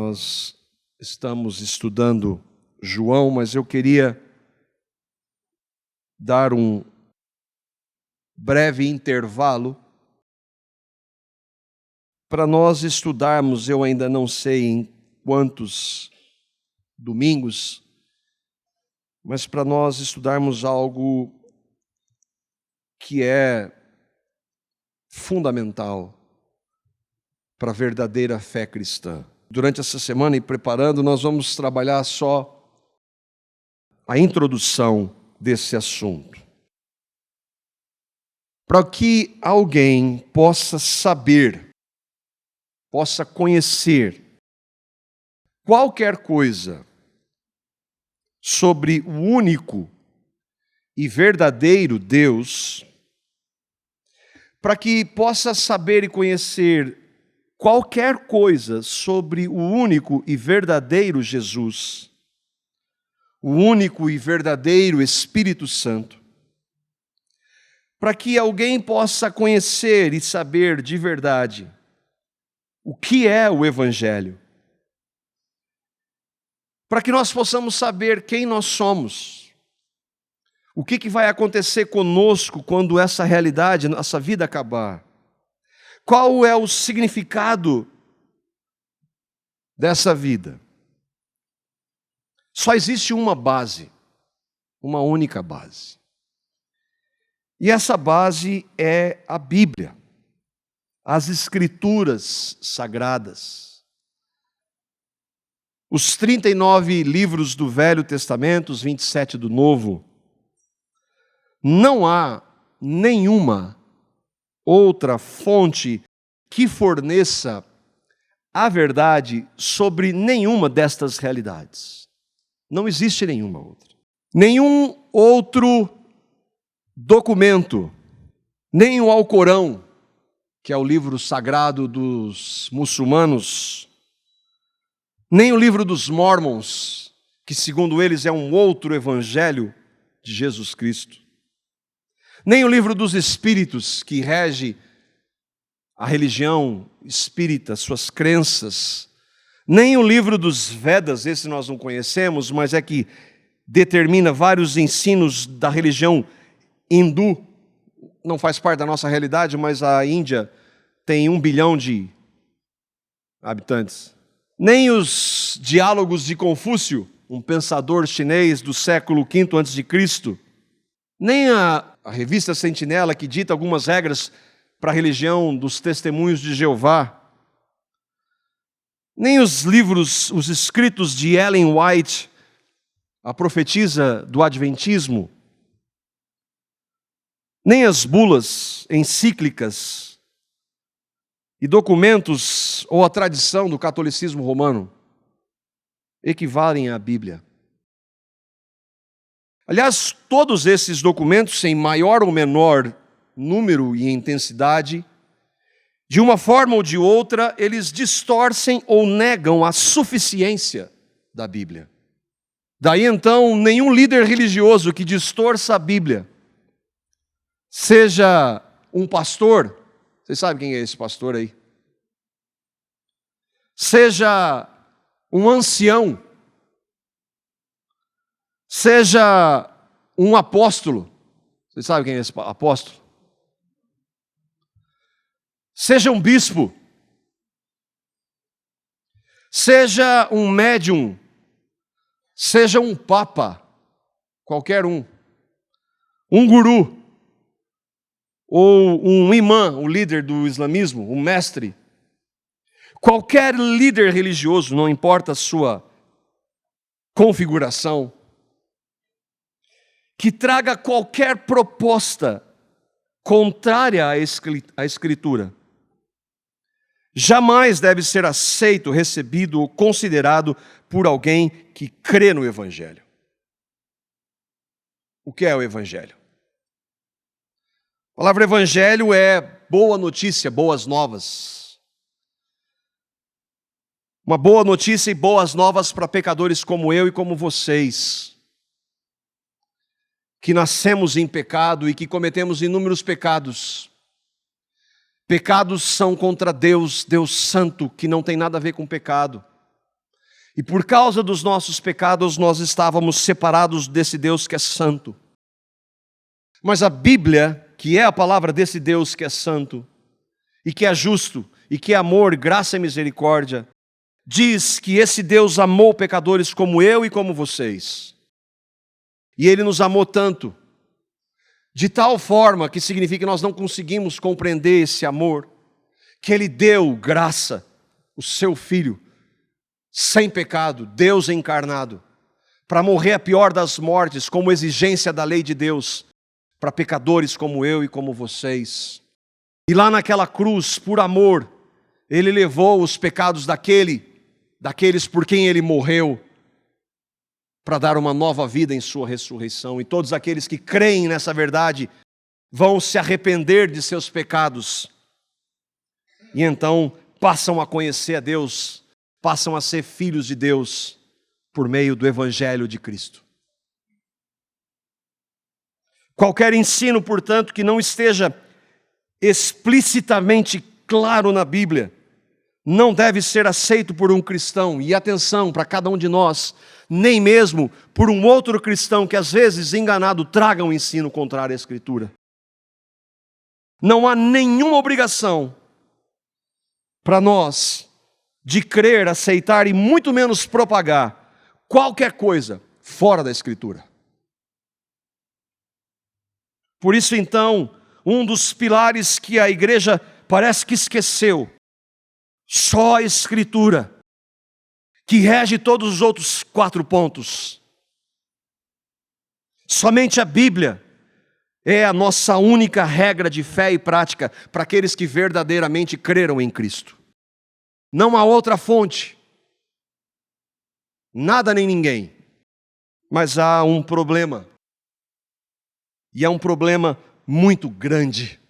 Nós estamos estudando João, mas eu queria dar um breve intervalo para nós estudarmos, eu ainda não sei em quantos domingos, mas para nós estudarmos algo que é fundamental para a verdadeira fé cristã. Durante essa semana e preparando, nós vamos trabalhar só a introdução desse assunto. Para que alguém possa saber, possa conhecer qualquer coisa sobre o único e verdadeiro Deus, para que possa saber e conhecer qualquer coisa sobre o único e verdadeiro Jesus, o único e verdadeiro Espírito Santo, para que alguém possa conhecer e saber de verdade o que é o Evangelho, para que nós possamos saber quem nós somos, o que vai acontecer conosco quando essa realidade, essa vida acabar. Qual é o significado dessa vida? Só existe uma base, uma única base. E essa base é a Bíblia, as Escrituras Sagradas. Os 39 livros do Velho Testamento, os 27 do Novo. Não há nenhuma outra fonte que forneça a verdade sobre nenhuma destas realidades. Não existe nenhuma outra. Nenhum outro documento, nem o Alcorão, que é o livro sagrado dos muçulmanos, nem o livro dos Mormons, que segundo eles é um outro evangelho de Jesus Cristo, nem o livro dos Espíritos, que rege a religião espírita, suas crenças, nem o livro dos Vedas, esse nós não conhecemos, mas é que determina vários ensinos da religião hindu. Não faz parte da nossa realidade, mas a Índia tem 1 bilhão de habitantes. Nem os diálogos de Confúcio, um pensador chinês do século V a.C., nem a revista Sentinela, que dita algumas regras para a religião dos Testemunhos de Jeová, nem os livros, os escritos de Ellen White, a profetisa do Adventismo, nem as bulas encíclicas e documentos ou a tradição do catolicismo romano equivalem à Bíblia. Aliás, todos esses documentos, em maior ou menor número e intensidade, de uma forma ou de outra, eles distorcem ou negam a suficiência da Bíblia. Daí então, nenhum líder religioso que distorça a Bíblia, seja um pastor, vocês sabem quem é esse pastor aí? Seja um ancião, seja um apóstolo, vocês sabem quem é esse apóstolo? Seja um bispo, seja um médium, seja um papa, qualquer um guru, ou um imã, o líder do islamismo, o mestre, qualquer líder religioso, não importa a sua configuração, que traga qualquer proposta contrária à Escritura, jamais deve ser aceito, recebido ou considerado por alguém que crê no Evangelho. O que é o Evangelho? A palavra Evangelho é boa notícia, boas novas. Uma boa notícia e boas novas para pecadores como eu e como vocês, que nascemos em pecado e que cometemos inúmeros pecados. Pecados são contra Deus, Deus santo, que não tem nada a ver com pecado. E por causa dos nossos pecados, nós estávamos separados desse Deus que é santo. Mas a Bíblia, que é a palavra desse Deus que é santo, e que é justo, e que é amor, graça e misericórdia, diz que esse Deus amou pecadores como eu e como vocês. E Ele nos amou tanto, de tal forma que significa que nós não conseguimos compreender esse amor, que Ele deu graça, o seu Filho, sem pecado, Deus encarnado, para morrer a pior das mortes, como exigência da lei de Deus, para pecadores como eu e como vocês. E lá naquela cruz, por amor, Ele levou os pecados daqueles por quem Ele morreu, para dar uma nova vida em sua ressurreição. E todos aqueles que creem nessa verdade vão se arrepender de seus pecados. E então passam a conhecer a Deus, passam a ser filhos de Deus por meio do Evangelho de Cristo. Qualquer ensino, portanto, que não esteja explicitamente claro na Bíblia, não deve ser aceito por um cristão. E atenção para cada um de nós, nem mesmo por um outro cristão que às vezes, enganado, traga um ensino contrário à Escritura. Não há nenhuma obrigação para nós de crer, aceitar e muito menos propagar qualquer coisa fora da Escritura. Por isso, então, um dos pilares que a igreja parece que esqueceu, só a Escritura, que rege todos os outros 4 pontos. Somente a Bíblia é a nossa única regra de fé e prática para aqueles que verdadeiramente creram em Cristo. Não há outra fonte, nada nem ninguém, mas há um problema, e é um problema muito grande.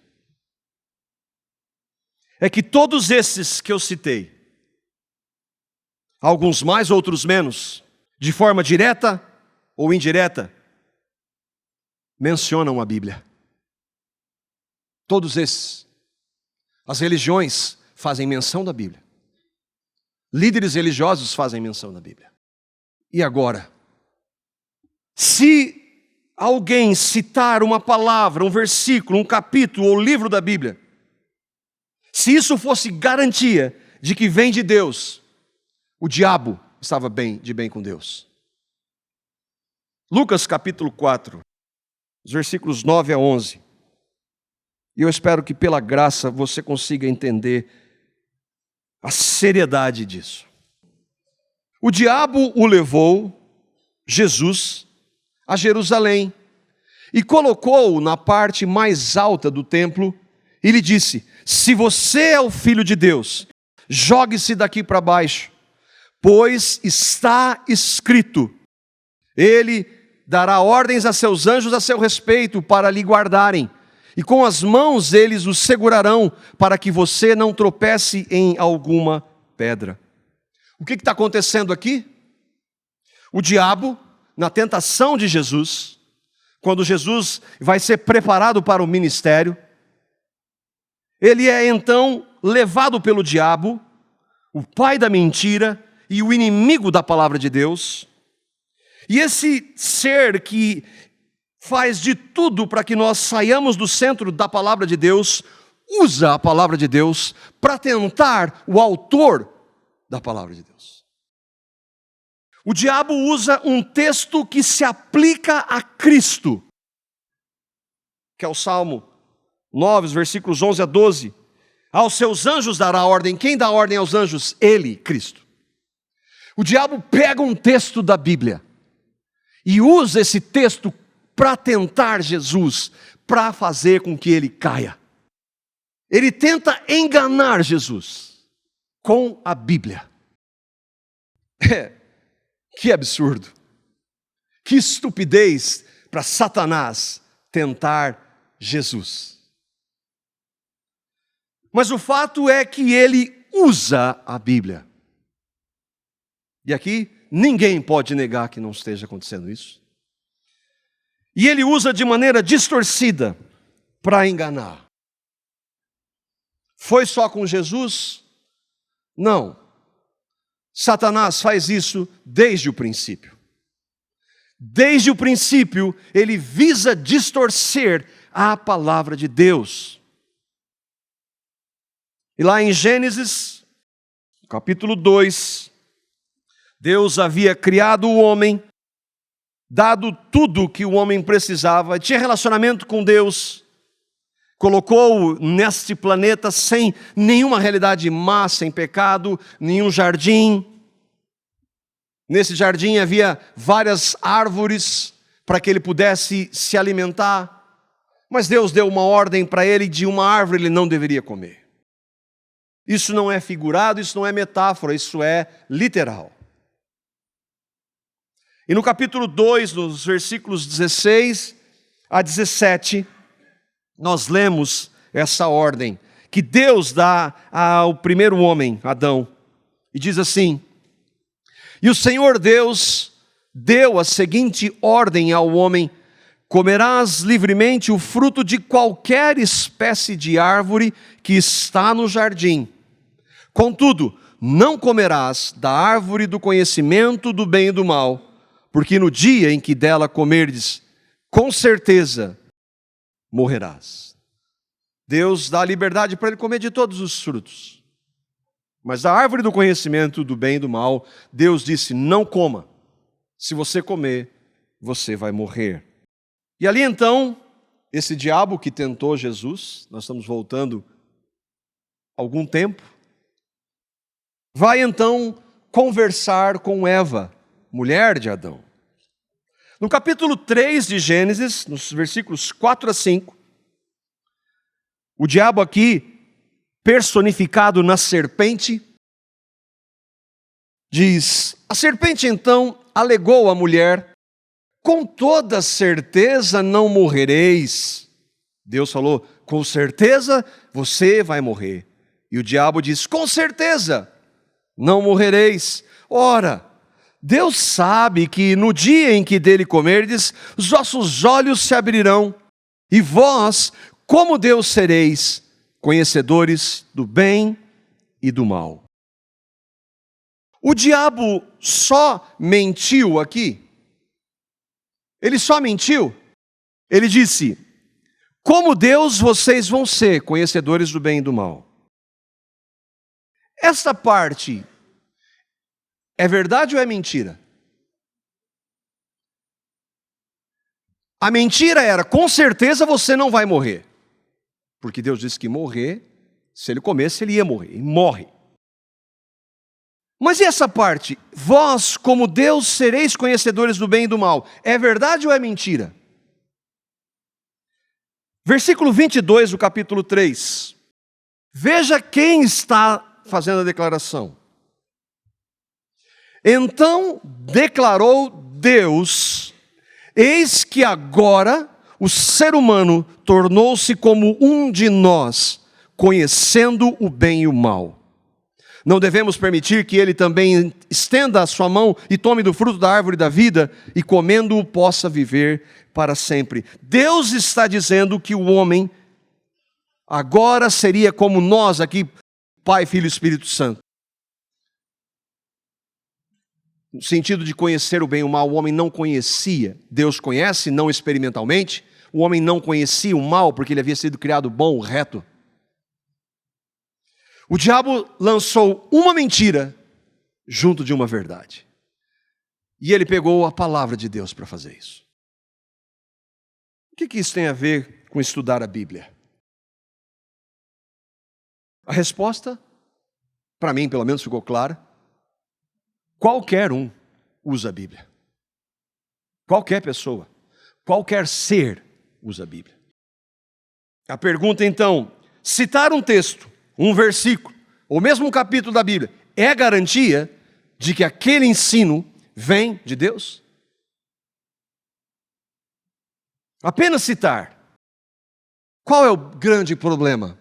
É que todos esses que eu citei, alguns mais, outros menos, de forma direta ou indireta, mencionam a Bíblia. Todos esses. As religiões fazem menção da Bíblia. Líderes religiosos fazem menção da Bíblia. E agora? Se alguém citar uma palavra, um versículo, um capítulo ou livro da Bíblia, se isso fosse garantia de que vem de Deus, o diabo estava de bem com Deus. Lucas capítulo 4, os versículos 9 a 11. E eu espero que pela graça você consiga entender a seriedade disso. O diabo o levou, Jesus, a Jerusalém e colocou-o na parte mais alta do templo e lhe disse: se você é o Filho de Deus, jogue-se daqui para baixo, pois está escrito, Ele dará ordens a seus anjos a seu respeito para lhe guardarem, e com as mãos eles o segurarão para que você não tropece em alguma pedra. O que está acontecendo aqui? O diabo, na tentação de Jesus, quando Jesus vai ser preparado para o ministério, ele é então levado pelo diabo, o pai da mentira e o inimigo da palavra de Deus. E esse ser que faz de tudo para que nós saiamos do centro da palavra de Deus, usa a palavra de Deus para tentar o autor da palavra de Deus. O diabo usa um texto que se aplica a Cristo, que é o Salmo 9, os versículos 11 a 12. Aos seus anjos dará ordem. Quem dá ordem aos anjos? Ele, Cristo. O diabo pega um texto da Bíblia e usa esse texto para tentar Jesus, para fazer com que ele caia. Ele tenta enganar Jesus com a Bíblia. Que absurdo. Que estupidez para Satanás tentar Jesus. Mas o fato é que ele usa a Bíblia. E aqui ninguém pode negar que não esteja acontecendo isso. E ele usa de maneira distorcida para enganar. Foi só com Jesus? Não. Satanás faz isso desde o princípio. Desde o princípio, ele visa distorcer a palavra de Deus. E lá em Gênesis, capítulo 2, Deus havia criado o homem, dado tudo que o homem precisava, tinha relacionamento com Deus, colocou-o neste planeta sem nenhuma realidade má, sem pecado, nenhum jardim. Nesse jardim havia várias árvores para que ele pudesse se alimentar, mas Deus deu uma ordem para ele de uma árvore ele não deveria comer. Isso não é figurado, isso não é metáfora, isso é literal. E no capítulo 2, nos versículos 16 a 17, nós lemos essa ordem que Deus dá ao primeiro homem, Adão, e diz assim: e o Senhor Deus deu a seguinte ordem ao homem: comerás livremente o fruto de qualquer espécie de árvore que está no jardim. Contudo, não comerás da árvore do conhecimento do bem e do mal, porque no dia em que dela comerdes, com certeza morrerás. Deus dá liberdade para ele comer de todos os frutos. Mas da árvore do conhecimento do bem e do mal, Deus disse: não coma. Se você comer, você vai morrer. E ali então, esse diabo que tentou Jesus, nós estamos voltando algum tempo, vai então conversar com Eva, mulher de Adão. No capítulo 3 de Gênesis, nos versículos 4 a 5, o diabo aqui, personificado na serpente, diz: a serpente então alegou à mulher: com toda certeza não morrereis. Deus falou: com certeza você vai morrer. E o diabo diz: com certeza não morrereis. Ora, Deus sabe que no dia em que dele comerdes, os vossos olhos se abrirão, e vós, como Deus, sereis conhecedores do bem e do mal. O diabo só mentiu aqui. Ele só mentiu. Ele disse: como Deus, vocês vão ser conhecedores do bem e do mal. Esta parte é verdade ou é mentira? A mentira era: com certeza você não vai morrer. Porque Deus disse que morrer, se ele comesse, ele ia morrer. E morre. Mas e essa parte? Vós, como Deus, sereis conhecedores do bem e do mal. É verdade ou é mentira? Versículo 22 do capítulo 3. Veja quem está fazendo a declaração. Então declarou Deus: eis que agora o ser humano tornou-se como um de nós, conhecendo o bem e o mal. Não devemos permitir que ele também estenda a sua mão e tome do fruto da árvore da vida e, comendo-o, possa viver para sempre. Deus está dizendo que o homem agora seria como nós aqui, Pai, Filho e Espírito Santo. No sentido de conhecer o bem e o mal, o homem não conhecia. Deus conhece, não experimentalmente. O homem não conhecia o mal porque ele havia sido criado bom, reto. O diabo lançou uma mentira junto de uma verdade. E ele pegou a palavra de Deus para fazer isso. O que isso tem a ver com estudar a Bíblia? A resposta, para mim pelo menos ficou clara: qualquer um usa a Bíblia. Qualquer pessoa, qualquer ser usa a Bíblia. A pergunta então: citar um texto, um versículo, ou mesmo um capítulo da Bíblia, é garantia de que aquele ensino vem de Deus? Apenas citar. Qual é o grande problema?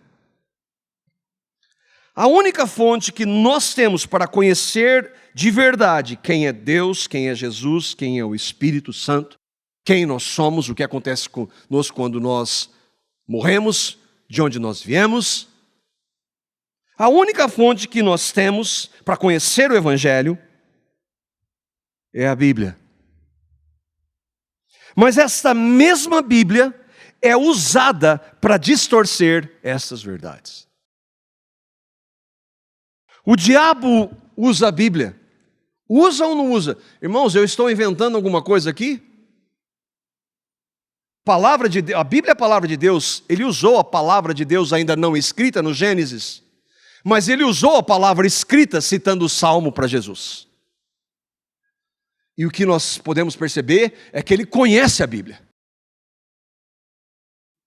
A única fonte que nós temos para conhecer de verdade quem é Deus, quem é Jesus, quem é o Espírito Santo, quem nós somos, o que acontece conosco quando nós morremos, de onde nós viemos, A única fonte que nós temos para conhecer o Evangelho é a Bíblia. Mas esta mesma Bíblia é usada para distorcer essas verdades. O diabo usa a Bíblia. Usa ou não usa? Irmãos, eu estou inventando alguma coisa aqui? A Bíblia é a palavra de Deus. Ele usou a palavra de Deus ainda não escrita no Gênesis, mas ele usou a palavra escrita citando o Salmo para Jesus. E o que nós podemos perceber é que ele conhece a Bíblia.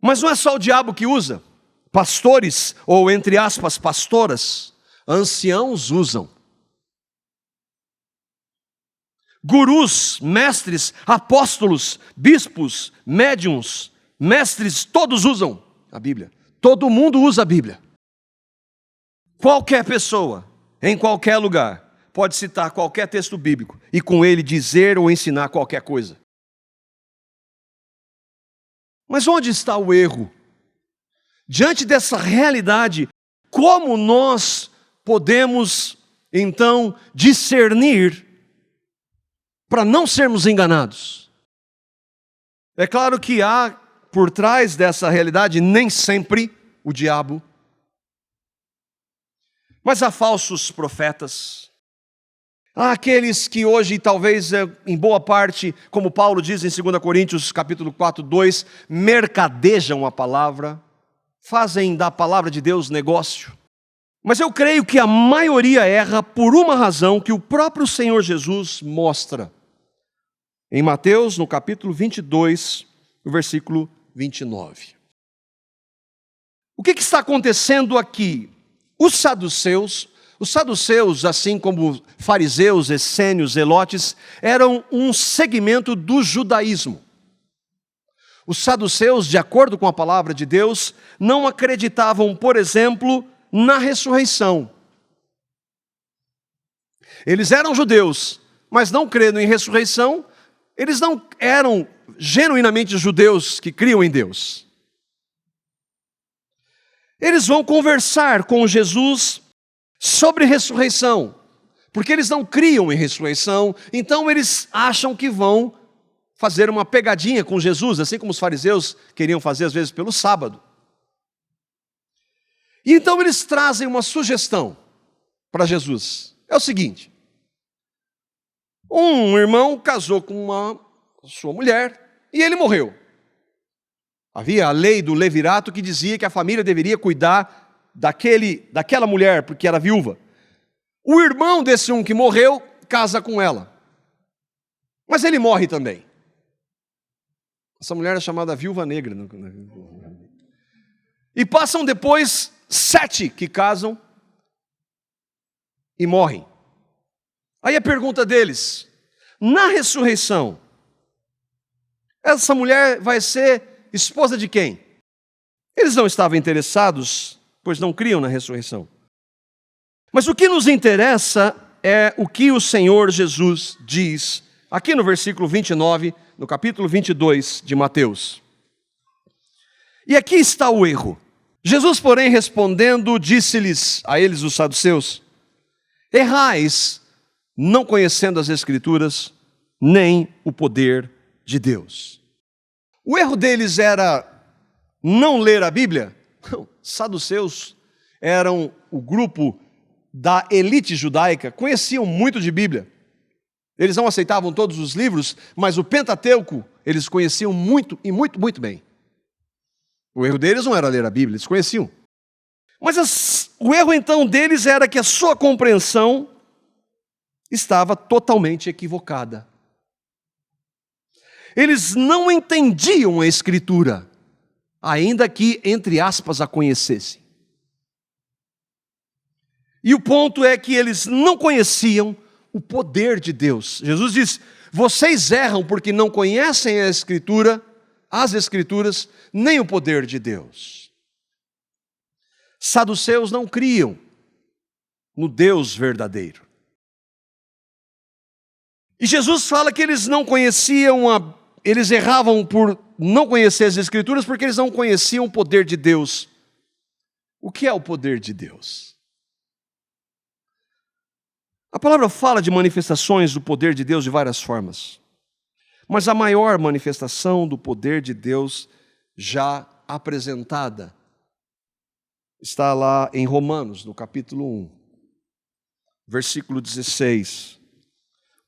Mas não é só o diabo que usa. Pastores, ou entre aspas, pastoras, anciãos usam. Gurus, mestres, apóstolos, bispos, médiuns, mestres, todos usam a Bíblia. Todo mundo usa a Bíblia. Qualquer pessoa, em qualquer lugar, pode citar qualquer texto bíblico e com ele dizer ou ensinar qualquer coisa. Mas onde está o erro? Diante dessa realidade, como nós podemos, então, discernir para não sermos enganados? É claro que há por trás dessa realidade nem sempre o diabo, mas há falsos profetas. Há aqueles que hoje, talvez em boa parte, como Paulo diz em 2 Coríntios capítulo 4, 2, mercadejam a palavra, fazem da palavra de Deus negócio. Mas eu creio que a maioria erra por uma razão que o próprio Senhor Jesus mostra. Em Mateus, no capítulo 22, no versículo 29. O que está acontecendo aqui? Os saduceus, assim como fariseus, essênios, zelotes, eram um segmento do judaísmo. Os saduceus, de acordo com a palavra de Deus, não acreditavam, por exemplo, na ressurreição. Eles eram judeus, mas não crendo em ressurreição, eles não eram genuinamente judeus que criam em Deus. Eles vão conversar com Jesus sobre ressurreição, porque eles não criam em ressurreição, então eles acham que vão fazer uma pegadinha com Jesus, assim como os fariseus queriam fazer às vezes pelo sábado. E então eles trazem uma sugestão para Jesus. É o seguinte: um irmão casou com sua mulher e ele morreu. Havia a lei do levirato que dizia que a família deveria cuidar daquela mulher, porque era viúva. O irmão desse que morreu casa com ela, mas ele morre também. Essa mulher é chamada viúva negra. E passam depois 7 que casam e morrem. Aí a pergunta deles: na ressurreição, essa mulher vai ser esposa de quem? Eles não estavam interessados, pois não criam na ressurreição. Mas o que nos interessa é o que o Senhor Jesus diz aqui no versículo 29, no capítulo 22 de Mateus. E aqui está o erro. Jesus, porém, respondendo, disse-lhes, a eles os saduceus: errais, não conhecendo as Escrituras, nem o poder de Deus. O erro deles era não ler a Bíblia? Não, saduceus eram o grupo da elite judaica, conheciam muito de Bíblia. Eles não aceitavam todos os livros, mas o Pentateuco eles conheciam muito e muito bem. O erro deles não era ler a Bíblia, eles conheciam. Mas o erro então deles era que a sua compreensão estava totalmente equivocada. Eles não entendiam a Escritura, ainda que, entre aspas, a conhecessem. E o ponto é que eles não conheciam o poder de Deus. Jesus diz: vocês erram porque não conhecem a Escritura, as Escrituras, nem o poder de Deus. Saduceus não criam no Deus verdadeiro. E Jesus fala que eles não conheciam eles erravam por não conhecer as Escrituras porque eles não conheciam o poder de Deus. O que é o poder de Deus? A palavra fala de manifestações do poder de Deus de várias formas. Mas a maior manifestação do poder de Deus já apresentada está lá em Romanos, no capítulo 1, versículo 16.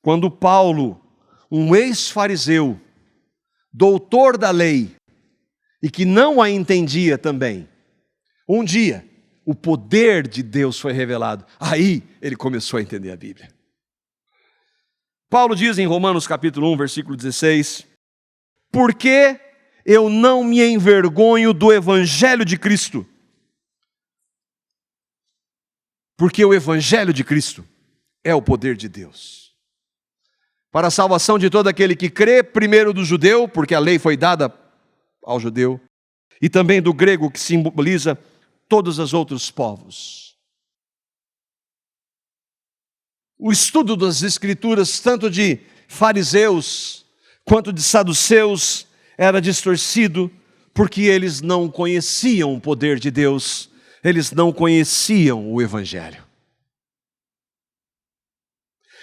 Quando Paulo, um ex-fariseu, doutor da lei, e que não a entendia também, um dia o poder de Deus foi revelado. Aí ele começou a entender a Bíblia. Paulo diz em Romanos capítulo 1, versículo 16: porque eu não me envergonho do evangelho de Cristo. Porque o evangelho de Cristo é o poder de Deus para a salvação de todo aquele que crê, primeiro do judeu, porque a lei foi dada ao judeu, e também do grego, que simboliza todos os outros povos. O estudo das Escrituras, tanto de fariseus quanto de saduceus, era distorcido, porque eles não conheciam o poder de Deus, eles não conheciam o Evangelho.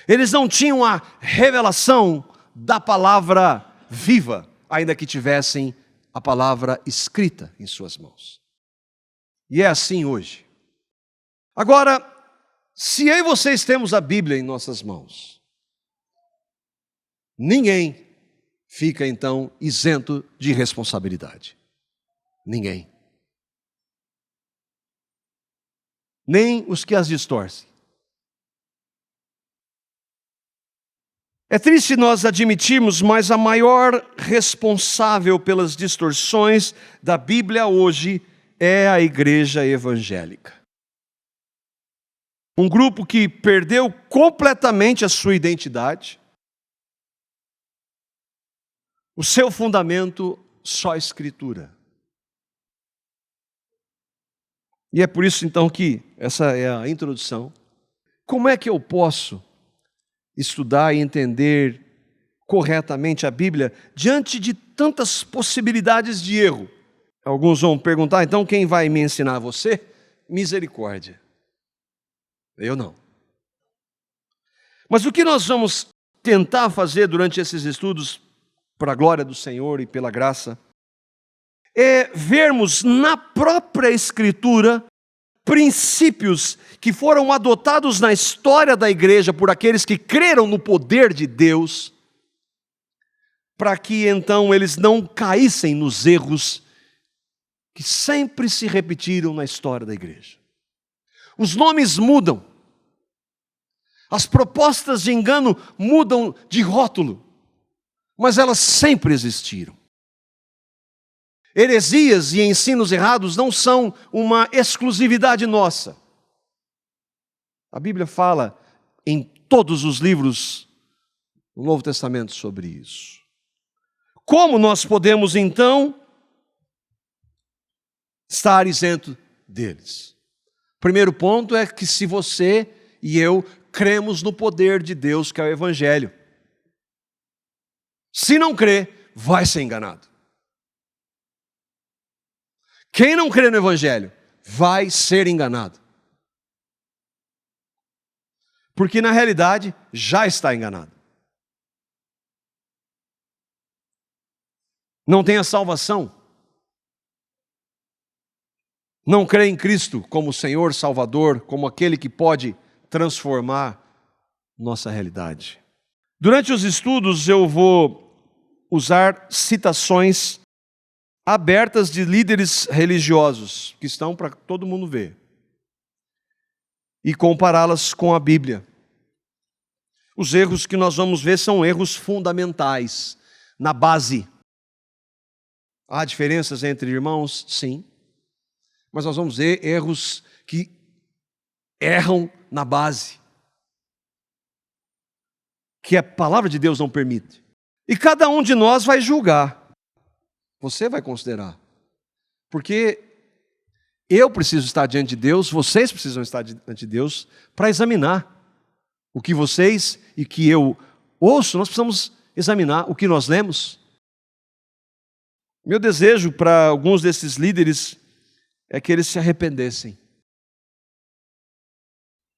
Eles não tinham a revelação da palavra viva, ainda que tivessem a palavra escrita em suas mãos. E é assim hoje. Agora, se eu e vocês temos a Bíblia em nossas mãos, ninguém fica então isento de responsabilidade. Ninguém. Nem os que as distorcem. É triste nós admitirmos, mas a maior responsável pelas distorções da Bíblia hoje é a igreja evangélica. Um grupo que perdeu completamente a sua identidade, o seu fundamento só a Escritura. E é por isso então que essa é a introdução. Como é que eu posso estudar e entender corretamente a Bíblia diante de tantas possibilidades de erro? Alguns vão perguntar, então quem vai me ensinar? Você? Misericórdia. Eu não. Mas o que nós vamos tentar fazer durante esses estudos, para a glória do Senhor e pela graça, é vermos na própria Escritura princípios que foram adotados na história da igreja por aqueles que creram no poder de Deus, para que então eles não caíssem nos erros que sempre se repetiram na história da igreja. Os nomes mudam, as propostas de engano mudam de rótulo, mas elas sempre existiram. Heresias e ensinos errados não são uma exclusividade nossa. A Bíblia fala em todos os livros do Novo Testamento sobre isso. Como nós podemos então estar isento deles? Primeiro ponto é que se você e eu cremos no poder de Deus, que é o Evangelho. Se não crê, vai ser enganado. Quem não crê no Evangelho vai ser enganado. Porque na realidade já está enganado. Não tem a salvação. Não crê em Cristo como Senhor, Salvador, como aquele que pode transformar nossa realidade. Durante os estudos eu vou usar citações abertas de líderes religiosos, que estão para todo mundo ver, e compará-las com a Bíblia. Os erros que nós vamos ver são erros fundamentais, na base. Há diferenças entre irmãos? Sim. Mas nós vamos ver erros que erram na base, que a palavra de Deus não permite. E cada um de nós vai julgar. Você vai considerar. Porque eu preciso estar diante de Deus, vocês precisam estar diante de Deus para examinar o que vocês e que eu ouço. Nós precisamos examinar o que nós lemos. Meu desejo para alguns desses líderes é que eles se arrependessem.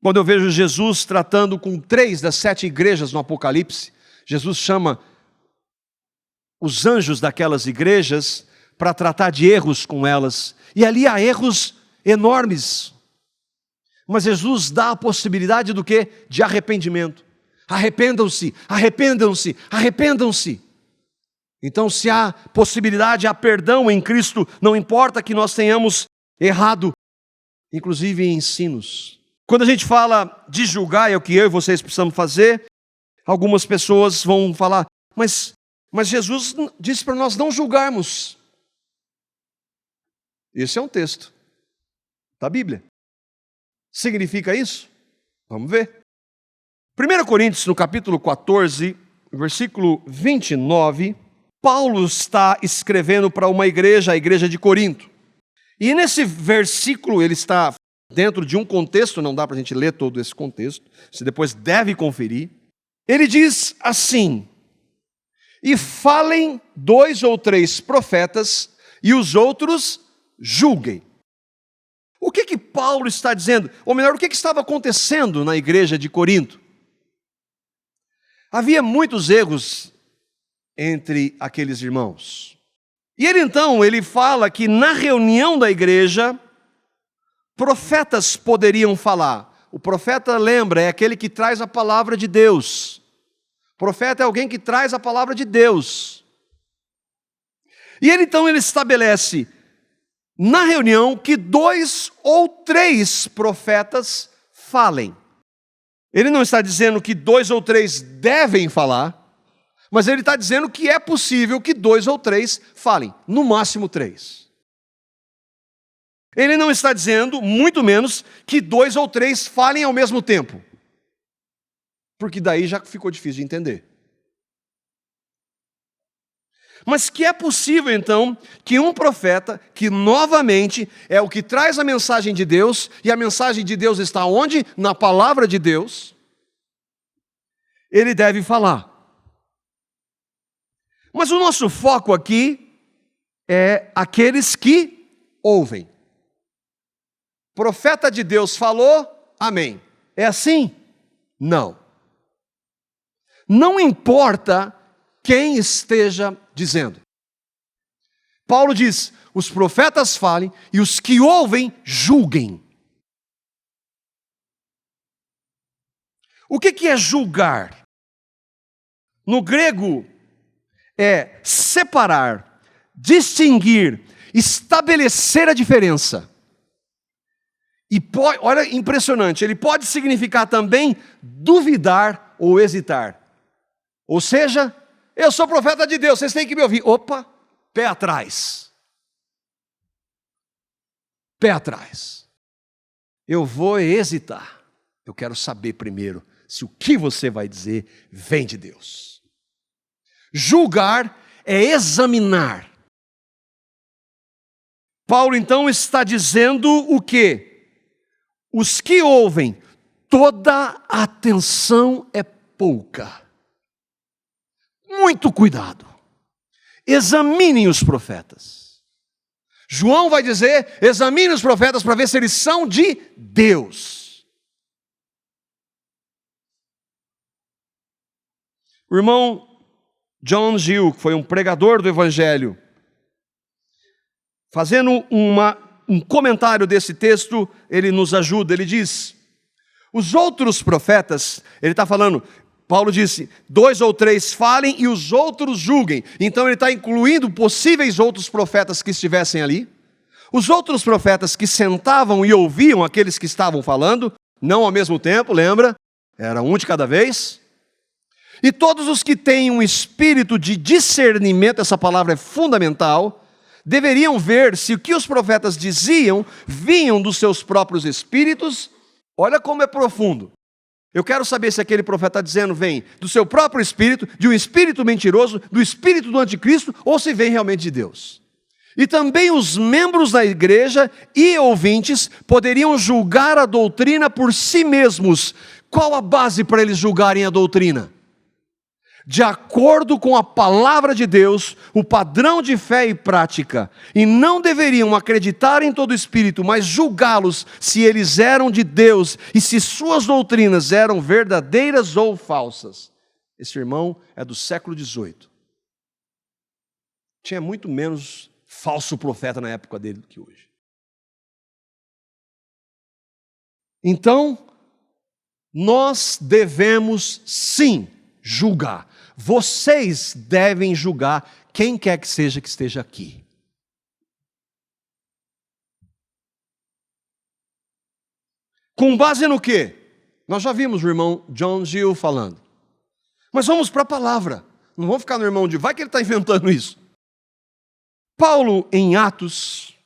Quando eu vejo Jesus tratando com 3 das 7 igrejas no Apocalipse, Jesus chama os anjos daquelas igrejas para tratar de erros com elas. E ali há erros enormes. Mas Jesus dá a possibilidade do quê? De arrependimento. Arrependam-se, arrependam-se, arrependam-se. Então, se há possibilidade, há perdão em Cristo, não importa que nós tenhamos errado, inclusive em ensinos. Quando a gente fala de julgar, é o que eu e vocês precisamos fazer, algumas pessoas vão falar, mas Jesus disse para nós não julgarmos. Esse é um texto da Bíblia. Significa isso? Vamos ver. 1 Coríntios, no capítulo 14, versículo 29, Paulo está escrevendo para uma igreja, a igreja de Corinto. E nesse versículo, ele está dentro de um contexto, não dá para a gente ler todo esse contexto, você depois deve conferir. Ele diz assim: e falem 2 ou 3 profetas, e os outros julguem. O que Paulo está dizendo? Ou melhor, o que estava acontecendo na igreja de Corinto? Havia muitos erros entre aqueles irmãos. E ele fala que na reunião da igreja, profetas poderiam falar. O profeta, lembra, é aquele que traz a palavra de Deus. O profeta é alguém que traz a palavra de Deus. E ele estabelece na reunião que 2 ou 3 profetas falem. Ele não está dizendo que 2 ou 3 devem falar, mas ele está dizendo que é possível que 2 ou 3 falem, no máximo 3. Ele não está dizendo, muito menos, que 2 ou 3 falem ao mesmo tempo, porque daí já ficou difícil de entender. Mas que é possível então que um profeta, que novamente é o que traz a mensagem de Deus, e a mensagem de Deus está onde? Na palavra de Deus, ele deve falar. Mas o nosso foco aqui é aqueles que ouvem. Profeta de Deus falou, amém. É assim? Não. Não importa quem esteja dizendo. Paulo diz, os profetas falem e os que ouvem julguem. O que é julgar? No grego é separar, distinguir, estabelecer a diferença. E olha, impressionante, ele pode significar também duvidar ou hesitar. Ou seja, eu sou profeta de Deus, vocês têm que me ouvir. Opa, pé atrás. Pé atrás. Eu vou hesitar. Eu quero saber primeiro se o que você vai dizer vem de Deus. Julgar é examinar. Paulo então está dizendo o quê? Os que ouvem, toda atenção é pouca. Muito cuidado. Examinem os profetas. João vai dizer, examine os profetas para ver se eles são de Deus. O irmão John Gill, que foi um pregador do Evangelho, fazendo um comentário desse texto, ele nos ajuda, ele diz, os outros profetas, ele está falando, Paulo disse, 2 ou 3 falem e os outros julguem. Então ele está incluindo possíveis outros profetas que estivessem ali. Os outros profetas que sentavam e ouviam aqueles que estavam falando, não ao mesmo tempo, lembra? Era um de cada vez. E todos os que têm um espírito de discernimento, essa palavra é fundamental, deveriam ver se o que os profetas diziam vinham dos seus próprios espíritos. Olha como é profundo. Eu quero saber se aquele profeta está dizendo vem do seu próprio espírito, de um espírito mentiroso, do espírito do anticristo, ou se vem realmente de Deus. E também os membros da igreja e ouvintes poderiam julgar a doutrina por si mesmos. Qual a base para eles julgarem a doutrina? de acordo com a palavra de Deus, o padrão de fé e prática, e não deveriam acreditar em todo espírito, mas julgá-los se eles eram de Deus e se suas doutrinas eram verdadeiras ou falsas. Esse irmão é do século XVIII. Tinha muito menos falso profeta na época dele do que hoje. Então, nós devemos sim julgar. Vocês devem julgar quem quer que seja que esteja aqui. Com base no quê? Nós já vimos o irmão John Gill falando. Mas vamos para a palavra. Não vamos ficar no irmão de vai que ele está inventando isso. Paulo, em Atos,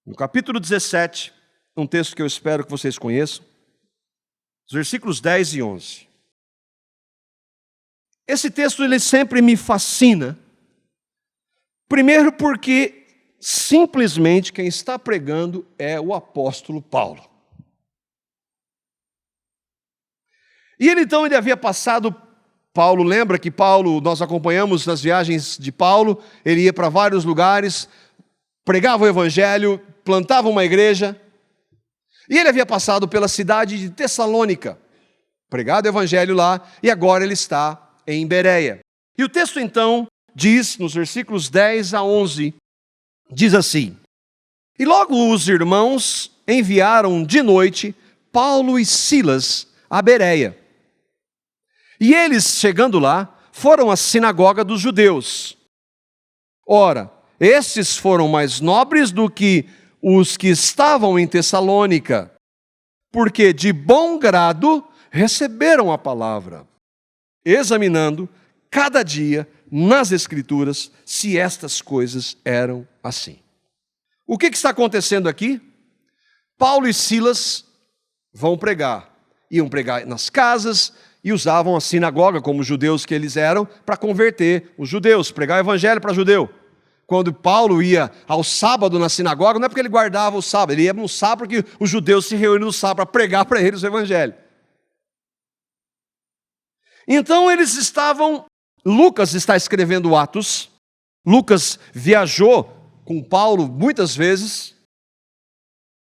no capítulo 17, um texto que eu espero que vocês conheçam, os versículos 10 e 11. Esse texto ele sempre me fascina. Primeiro porque simplesmente quem está pregando é o apóstolo Paulo. E ele havia passado, Paulo lembra que Paulo, nós acompanhamos nas viagens de Paulo, ele ia para vários lugares, pregava o evangelho, plantava uma igreja, e ele havia passado pela cidade de Tessalônica, pregado o evangelho lá, e agora ele está em Bereia. E o texto então diz, nos versículos 10 a 11, diz assim: E logo os irmãos enviaram de noite Paulo e Silas a Bereia. E eles, chegando lá, foram à sinagoga dos judeus. Ora, estes foram mais nobres do que os que estavam em Tessalônica, porque de bom grado receberam a palavra, examinando cada dia nas Escrituras se estas coisas eram assim. O que está acontecendo aqui? Paulo e Silas vão pregar. Iam pregar nas casas e usavam a sinagoga, como judeus que eles eram, para converter os judeus, pregar o evangelho para judeu. Quando Paulo ia ao sábado na sinagoga, não é porque ele guardava o sábado, ele ia no sábado porque os judeus se reuniam no sábado para pregar para eles o evangelho. Então eles estavam, Lucas está escrevendo Atos, Lucas viajou com Paulo muitas vezes,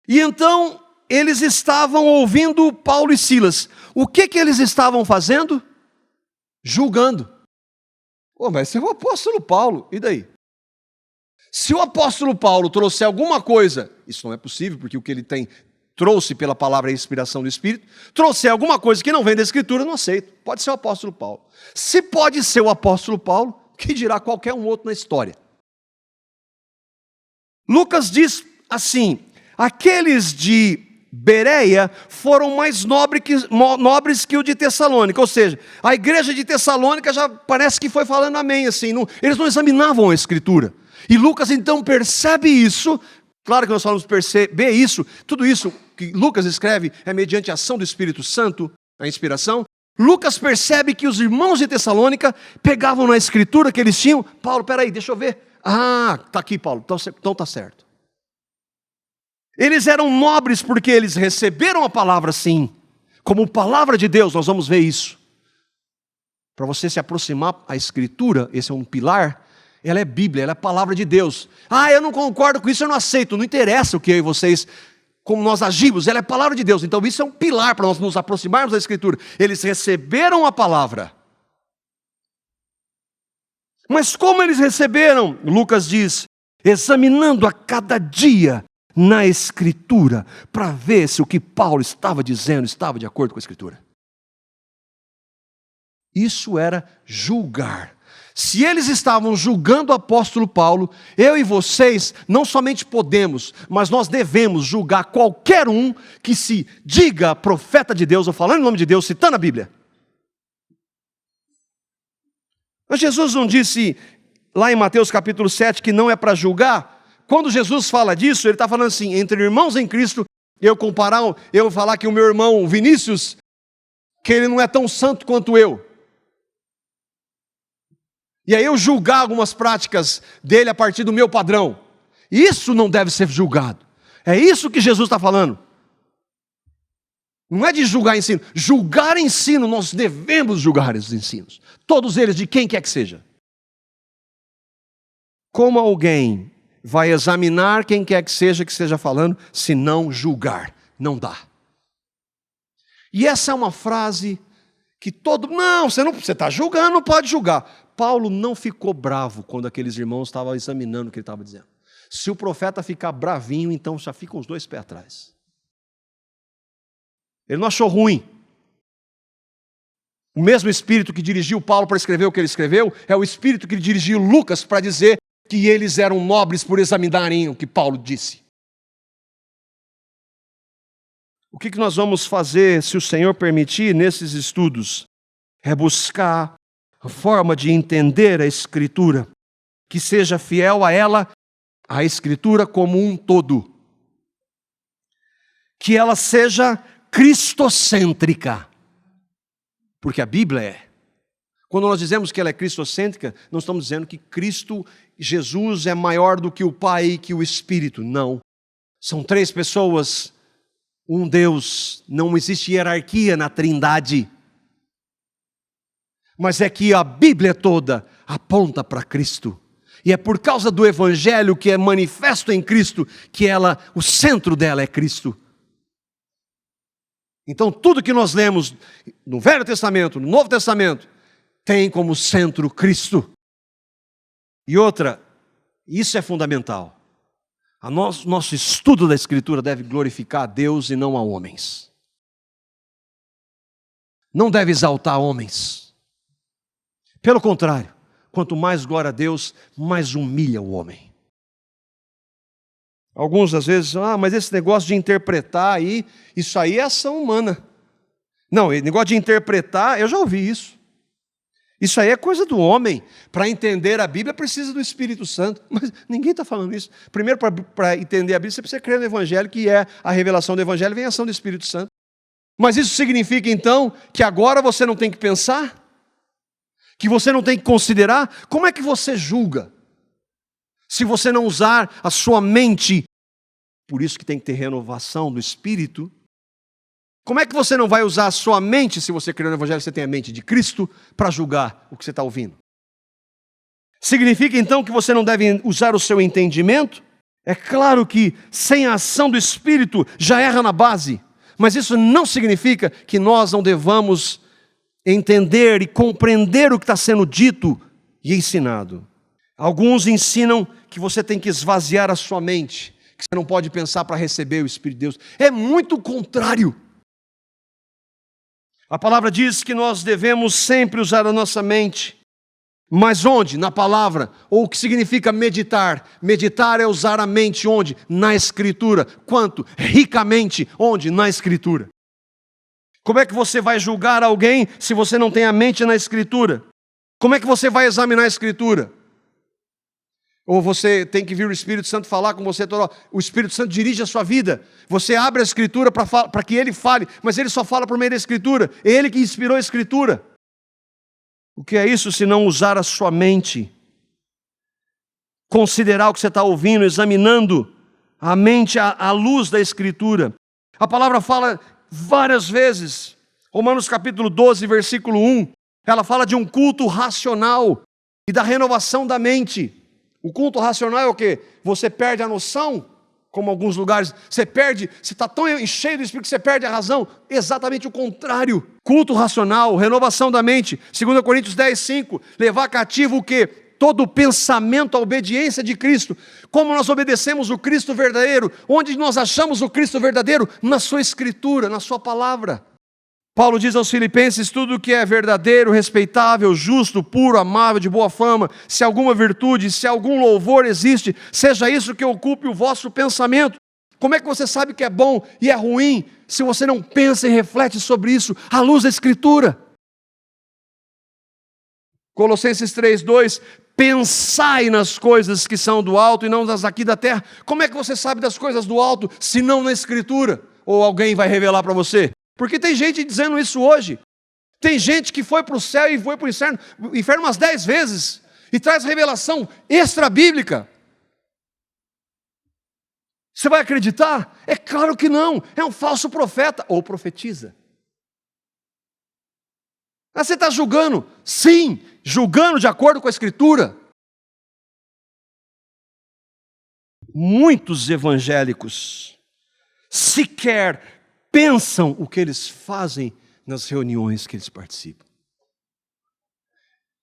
e então eles estavam ouvindo Paulo e Silas. O que eles estavam fazendo? Julgando. Mas esse é o apóstolo Paulo, e daí? Se o apóstolo Paulo trouxer alguma coisa, isso não é possível, porque o que ele trouxe pela palavra e inspiração do Espírito, trouxer alguma coisa que não vem da Escritura, eu não aceito. Pode ser o apóstolo Paulo. Se pode ser o apóstolo Paulo, que dirá qualquer um outro na história. Lucas diz assim: aqueles de Bereia foram mais nobres que o de Tessalônica, ou seja, a igreja de Tessalônica já parece que foi falando amém, assim, eles não examinavam a Escritura. E Lucas então percebe isso. Claro que nós vamos perceber isso, tudo isso que Lucas escreve é mediante a ação do Espírito Santo, a inspiração. Lucas percebe que os irmãos de Tessalônica pegavam na Escritura que eles tinham. Paulo, peraí, deixa eu ver. Está aqui, Paulo, então está certo. Eles eram nobres porque eles receberam a palavra sim, como palavra de Deus, nós vamos ver isso. Para você se aproximar à Escritura, esse é um pilar, ela é Bíblia, ela é a palavra de Deus. Eu não concordo com isso, eu não aceito, não interessa o que eu e vocês, como nós agimos, ela é a palavra de Deus. Então isso é um pilar para nós nos aproximarmos da Escritura. Eles receberam a palavra. Mas como eles receberam? Lucas diz, examinando a cada dia na Escritura, para ver se o que Paulo estava dizendo estava de acordo com a Escritura. Isso era julgar. Se eles estavam julgando o apóstolo Paulo, eu e vocês não somente podemos, mas nós devemos julgar qualquer um que se diga profeta de Deus, ou falando em nome de Deus, citando a Bíblia. Mas Jesus não disse lá em Mateus capítulo 7 que não é para julgar? Quando Jesus fala disso, ele está falando assim, entre irmãos em Cristo, eu falar que o meu irmão Vinícius, que ele não é tão santo quanto eu. E aí eu julgar algumas práticas dele a partir do meu padrão. Isso não deve ser julgado. É isso que Jesus está falando. Não é de julgar ensino. Julgar ensino, nós devemos julgar os ensinos. Todos eles, de quem quer que seja. Como alguém vai examinar quem quer que esteja falando, se não julgar? Não dá. E essa é uma frase que não, você está julgando, não pode julgar. Paulo não ficou bravo quando aqueles irmãos estavam examinando o que ele estava dizendo. Se o profeta ficar bravinho, então já ficam os dois pés atrás. Ele não achou ruim. O mesmo espírito que dirigiu Paulo para escrever o que ele escreveu, é o espírito que dirigiu Lucas para dizer que eles eram nobres por examinarem o que Paulo disse. O que nós vamos fazer, se o Senhor permitir, nesses estudos? É buscar a forma de entender a Escritura, que seja fiel a ela, a Escritura como um todo. Que ela seja cristocêntrica, porque a Bíblia é. Quando nós dizemos que ela é cristocêntrica, não estamos dizendo que Cristo, Jesus, é maior do que o Pai e que o Espírito. Não. São três pessoas, um Deus, não existe hierarquia na Trindade. Mas é que a Bíblia toda aponta para Cristo. E é por causa do Evangelho que é manifesto em Cristo, que o centro dela é Cristo. Então tudo que nós lemos no Velho Testamento, no Novo Testamento, tem como centro Cristo. E outra, isso é fundamental. Nosso estudo da Escritura deve glorificar a Deus e não a homens. Não deve exaltar homens. Pelo contrário, quanto mais glória a Deus, mais humilha o homem. Alguns às vezes, mas esse negócio de interpretar aí, isso aí é ação humana. Não, negócio de interpretar, eu já ouvi isso. Isso aí é coisa do homem. Para entender a Bíblia precisa do Espírito Santo. Mas ninguém está falando isso. Primeiro, para entender a Bíblia, você precisa crer no Evangelho, que é a revelação do Evangelho, vem a ação do Espírito Santo. Mas isso significa então que agora você não tem que pensar? Que você não tem que considerar? Como é que você julga? Se você não usar a sua mente, por isso que tem que ter renovação do Espírito. Como é que você não vai usar a sua mente, se você crê no Evangelho, você tem a mente de Cristo, para julgar o que você está ouvindo? Significa então que você não deve usar o seu entendimento? É claro que sem a ação do Espírito já erra na base, mas isso não significa que nós não devamos entender e compreender o que está sendo dito e ensinado. Alguns ensinam que você tem que esvaziar a sua mente, que você não pode pensar para receber o Espírito de Deus. É muito contrário. A palavra diz que nós devemos sempre usar a nossa mente. Mas onde? Na palavra. Ou o que significa meditar? Meditar é usar a mente onde? Na Escritura. Quanto? Ricamente. Onde? Na Escritura. Como é que você vai julgar alguém se você não tem a mente na Escritura? Como é que você vai examinar a Escritura? Ou você tem que vir o Espírito Santo falar com você toda hora. O Espírito Santo dirige a sua vida. Você abre a Escritura para que Ele fale, mas Ele só fala por meio da Escritura. É Ele que inspirou a Escritura. O que é isso se não usar a sua mente? Considerar o que você está ouvindo, examinando a mente à luz da Escritura. A palavra fala várias vezes, Romanos capítulo 12, versículo 1, ela fala de um culto racional e da renovação da mente. O culto racional é o quê? Você perde a noção, como em alguns lugares, você está tão cheio do Espírito que você perde a razão. Exatamente o contrário. Culto racional, renovação da mente. 2 Coríntios 10, 5, levar cativo o quê? Todo o pensamento à obediência de Cristo. Como nós obedecemos o Cristo verdadeiro? Onde nós achamos o Cristo verdadeiro? Na sua Escritura, na sua palavra. Paulo diz aos Filipenses, tudo que é verdadeiro, respeitável, justo, puro, amável, de boa fama, se alguma virtude, se algum louvor existe, seja isso que ocupe o vosso pensamento. Como é que você sabe que é bom e é ruim, se você não pensa e reflete sobre isso à luz da Escritura? Colossenses 3:2, pensai nas coisas que são do alto e não das aqui da terra. Como é que você sabe das coisas do alto, se não na Escritura? Ou alguém vai revelar para você? Porque tem gente dizendo isso hoje. Tem gente que foi para o céu e foi para o inferno umas 10 vezes. E traz revelação extra-bíblica. Você vai acreditar? É claro que não. É um falso profeta ou profetiza. Ah, você está julgando? Sim, julgando de acordo com a Escritura. Muitos evangélicos sequer pensam o que eles fazem nas reuniões que eles participam.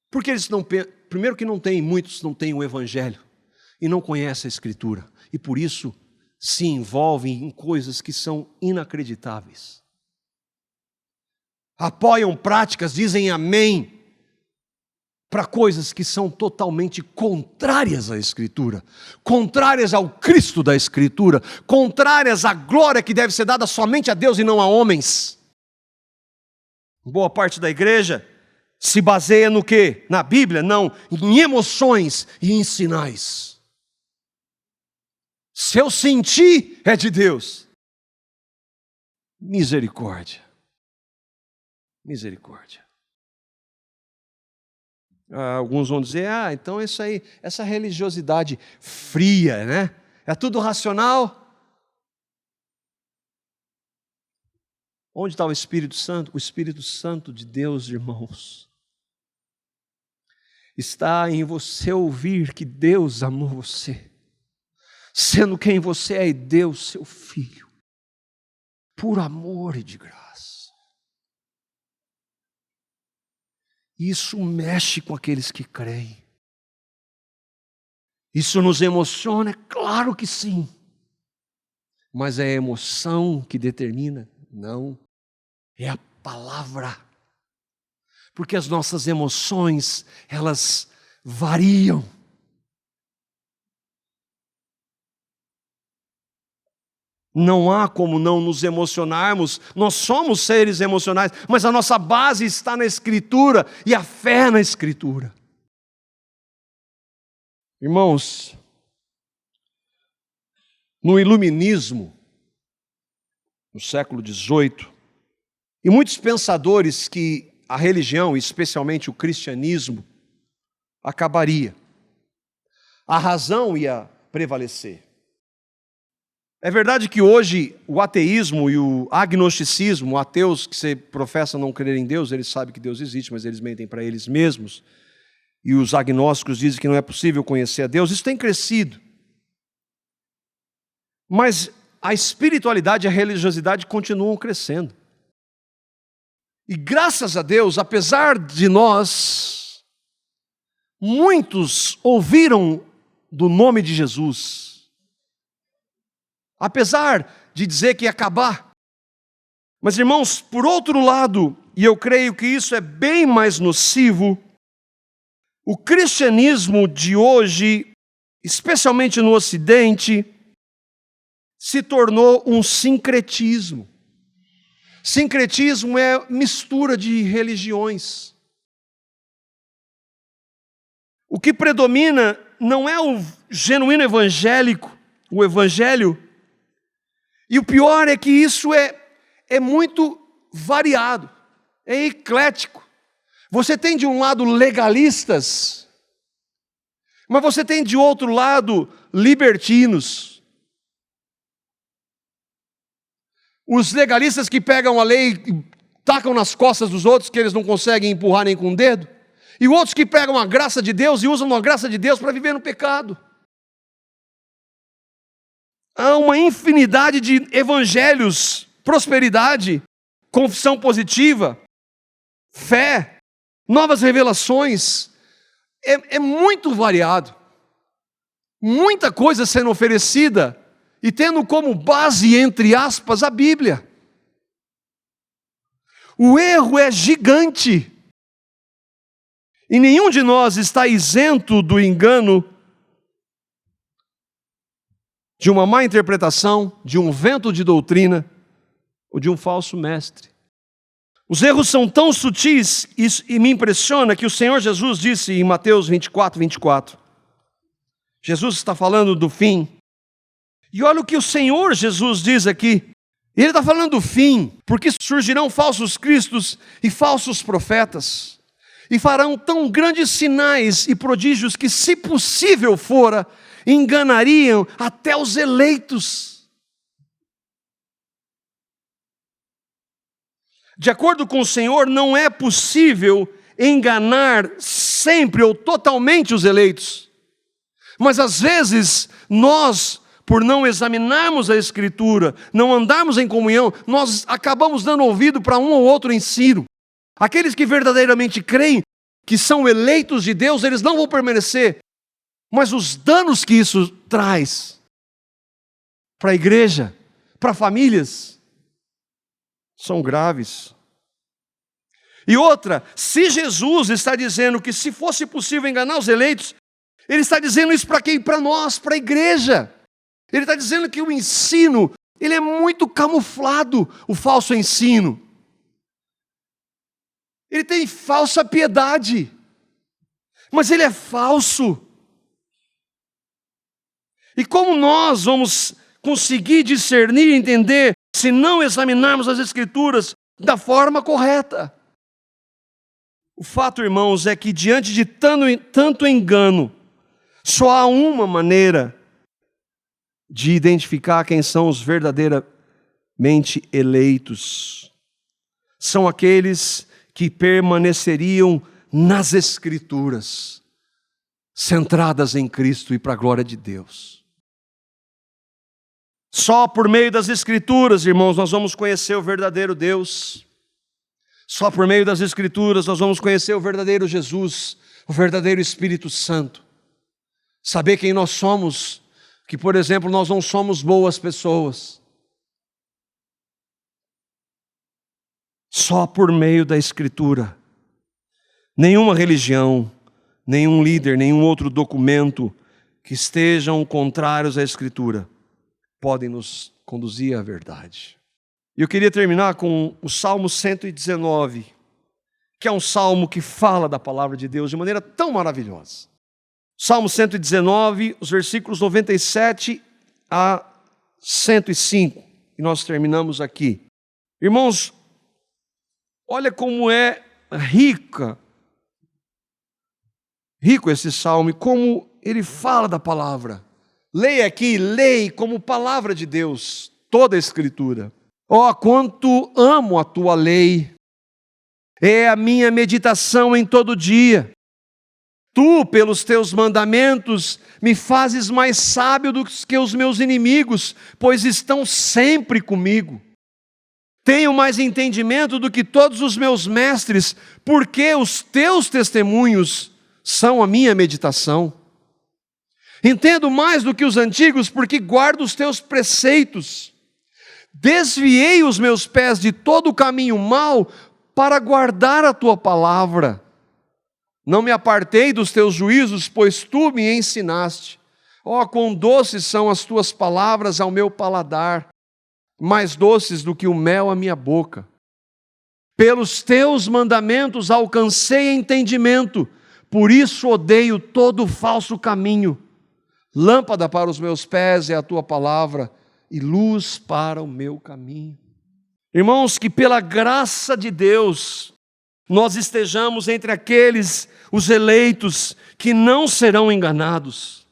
Porque eles não pensam, primeiro que muitos não têm o Evangelho e não conhecem a Escritura. E por isso se envolvem em coisas que são inacreditáveis. Apoiam práticas, dizem amém para coisas que são totalmente contrárias à Escritura, contrárias ao Cristo da Escritura, contrárias à glória que deve ser dada somente a Deus e não a homens. Boa parte da igreja se baseia no quê? Na Bíblia? Não, em emoções e em sinais. Se eu sentir, é de Deus. Misericórdia. Misericórdia. Alguns vão dizer, então isso aí, essa religiosidade fria, né? É tudo racional. Onde está o Espírito Santo? O Espírito Santo de Deus, irmãos, está em você ouvir que Deus amou você, sendo quem você é, e Deus, seu Filho, por amor e de graça. Isso mexe com aqueles que creem. Isso nos emociona? Claro que sim. Mas é a emoção que determina? Não. É a palavra. Porque as nossas emoções, elas variam. Não há como não nos emocionarmos, nós somos seres emocionais, mas a nossa base está na Escritura e a fé na Escritura. Irmãos, no iluminismo, no século XVIII, e muitos pensadores que a religião, especialmente o cristianismo, acabaria. A razão ia prevalecer. É verdade que hoje o ateísmo e o agnosticismo, ateus que se professam não crer em Deus, eles sabem que Deus existe, mas eles mentem para eles mesmos. E os agnósticos dizem que não é possível conhecer a Deus. Isso tem crescido. Mas a espiritualidade e a religiosidade continuam crescendo. E graças a Deus, apesar de nós, muitos ouviram do nome de Jesus. Apesar de dizer que ia acabar. Mas, irmãos, por outro lado, e eu creio que isso é bem mais nocivo, o cristianismo de hoje, especialmente no Ocidente, se tornou um sincretismo. Sincretismo é mistura de religiões. O que predomina não é o genuíno evangélico, o evangelho. E o pior é que isso é muito variado, é eclético. Você tem de um lado legalistas, mas você tem de outro lado libertinos. Os legalistas que pegam a lei e tacam nas costas dos outros, que eles não conseguem empurrar nem com o dedo. E outros que pegam a graça de Deus e usam a graça de Deus para viver no pecado. Há uma infinidade de evangelhos, prosperidade, confissão positiva, fé, novas revelações. É muito variado. Muita coisa sendo oferecida e tendo como base, entre aspas, a Bíblia. O erro é gigante. E nenhum de nós está isento do engano de uma má interpretação, de um vento de doutrina ou de um falso mestre. Os erros são tão sutis e me impressiona que o Senhor Jesus disse em Mateus 24. Jesus está falando do fim. E olha o que o Senhor Jesus diz aqui. Ele está falando do fim, porque surgirão falsos cristos e falsos profetas, e farão tão grandes sinais e prodígios que, se possível fora, enganariam até os eleitos. De acordo com o Senhor, não é possível enganar sempre ou totalmente os eleitos. Mas às vezes, nós, por não examinarmos a Escritura, não andarmos em comunhão, nós acabamos dando ouvido para um ou outro ensino. Aqueles que verdadeiramente creem que são eleitos de Deus, eles não vão permanecer. Mas os danos que isso traz para a igreja, para famílias, são graves. E outra, se Jesus está dizendo que se fosse possível enganar os eleitos, Ele está dizendo isso para quem? Para nós, para a igreja. Ele está dizendo que o ensino, ele é muito camuflado, o falso ensino. Ele tem falsa piedade, mas ele é falso. E como nós vamos conseguir discernir e entender se não examinarmos as Escrituras da forma correta? O fato, irmãos, é que diante de tanto engano, só há uma maneira de identificar quem são os verdadeiramente eleitos. São aqueles que permaneceriam nas Escrituras, centradas em Cristo e para a glória de Deus. Só por meio das Escrituras, irmãos, nós vamos conhecer o verdadeiro Deus. Só por meio das Escrituras nós vamos conhecer o verdadeiro Jesus, o verdadeiro Espírito Santo. Saber quem nós somos, que, por exemplo, nós não somos boas pessoas. Só por meio da Escritura. Nenhuma religião, nenhum líder, nenhum outro documento que estejam contrários à Escritura podem nos conduzir à verdade. E eu queria terminar com o Salmo 119, que é um salmo que fala da palavra de Deus de maneira tão maravilhosa. Salmo 119, os versículos 97 a 105, e nós terminamos aqui. Irmãos, olha como é rico esse salmo, e como ele fala da palavra. Leia aqui, leia como palavra de Deus, toda a Escritura. Ó, quanto amo a tua lei, é a minha meditação em todo dia. Tu, pelos teus mandamentos, me fazes mais sábio do que os meus inimigos, pois estão sempre comigo. Tenho mais entendimento do que todos os meus mestres, porque os teus testemunhos são a minha meditação. Entendo mais do que os antigos, porque guardo os teus preceitos. Desviei os meus pés de todo o caminho mau para guardar a tua palavra. Não me apartei dos teus juízos, pois tu me ensinaste. Ó, quão doces são as tuas palavras ao meu paladar, mais doces do que o mel à minha boca. Pelos teus mandamentos alcancei entendimento, por isso odeio todo o falso caminho. Lâmpada para os meus pés é a tua palavra, e luz para o meu caminho. Irmãos, que pela graça de Deus, nós estejamos entre aqueles, os eleitos, que não serão enganados.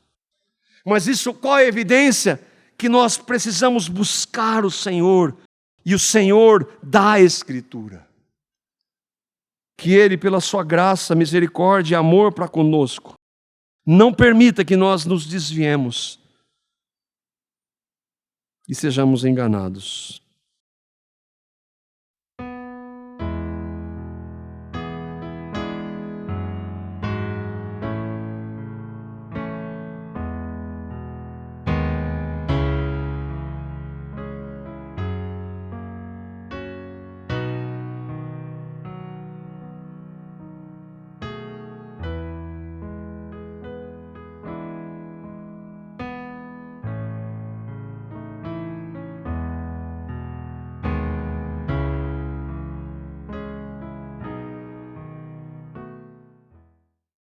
Mas isso, qual é a evidência? Que nós precisamos buscar o Senhor, e o Senhor dá a Escritura. Que Ele, pela sua graça, misericórdia e amor para conosco, não permita que nós nos desviemos e sejamos enganados.